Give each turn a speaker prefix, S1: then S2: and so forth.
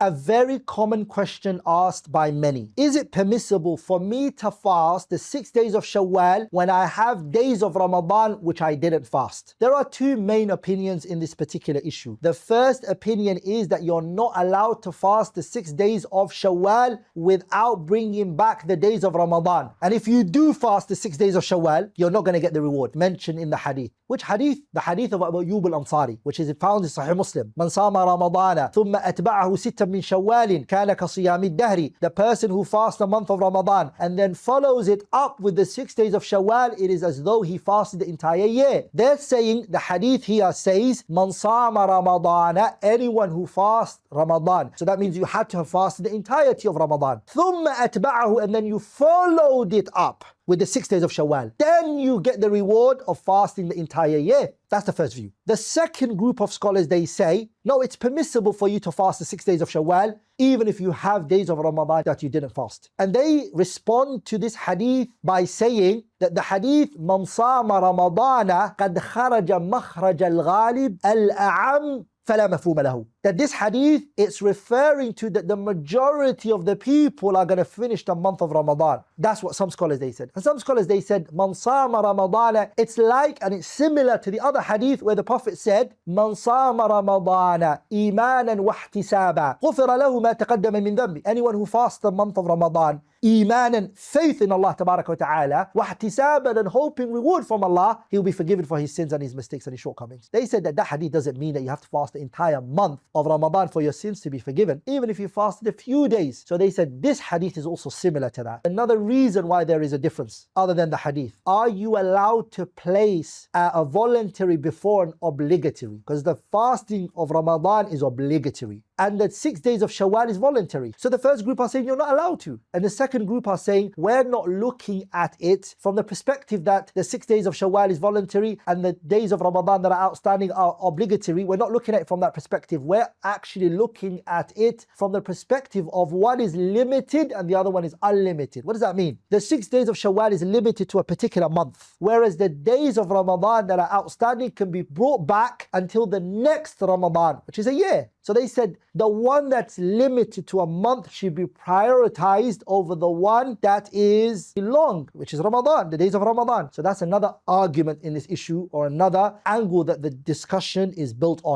S1: A very common question asked by many. Is it permissible for me to fast the 6 days of Shawwal when I have days of Ramadan which I didn't fast? There are two main opinions in this particular issue. The first opinion is that you're not allowed to fast the 6 days of Shawwal without bringing back the days of Ramadan. And if you do fast the 6 days of Shawwal, you're not going to get the reward mentioned in the hadith. Which hadith? The hadith of Abu Ayyub al-Ansari, which is found in Sahih Muslim. Man sama Ramadana thumma atba'ahu sittan min Shawwalin kana ka siyami dahri. The person who fasts the month of Ramadan and then follows it up with the 6 days of Shawwal, it is as though he fasted the entire year. They're saying, the hadith here says, Man sama Ramadana, anyone who fasts Ramadan. So that means you had to have fasted the entirety of Ramadan. Thumma atba'ahu, and then you followed it up with the 6 days of Shawwal. Then you get the reward of fasting the entire year. That's the first view. The second group of scholars, they say, no, it's permissible for you to fast the 6 days of Shawwal, even if you have days of Ramadan that you didn't fast. And they respond to this hadith by saying that the hadith, Man sama Ramadana qad kharaja makhraj al-ghalib al-a'am فلا مفهوم له. That this hadith, it's referring to that the majority of the people are going to finish the month of Ramadan. That's what some scholars they said. And some scholars they said, Man sama Ramadana, it's like and it's similar to the other hadith where the Prophet said, Man sama Ramadana imanan wa ihtisaba ghufira lahu ma taqaddama min dhanbi. Anyone who fasts the month of Ramadan, imanan, faith in Allah tabaraka wa ta'ala, wa ihtisaban, and hoping reward from Allah, he'll be forgiven for his sins and his mistakes and his shortcomings. They said that hadith doesn't mean that you have to fast the entire month of Ramadan for your sins to be forgiven, even if you fasted a few days. So they said this hadith is also similar to that. Another reason why there is a difference other than the hadith, are you allowed to place a voluntary before an obligatory? Because the fasting of Ramadan is obligatory and the 6 days of Shawwal is voluntary. So the first group are saying you're not allowed to, and the second group are saying we're not looking at it from the perspective that the 6 days of Shawwal is voluntary and the days of Ramadan that are outstanding are obligatory. We're not looking at it from that perspective. We're actually looking at it from the perspective of one is limited and the other one is unlimited. What does that mean? The 6 days of Shawwal is limited to a particular month, whereas the days of Ramadan that are outstanding can be brought back until the next Ramadan, which is a year. So they said the one that's limited to a month should be prioritized over the one that is long, which is Ramadan, the days of Ramadan. So that's another argument in this issue, or another angle that the discussion is built on.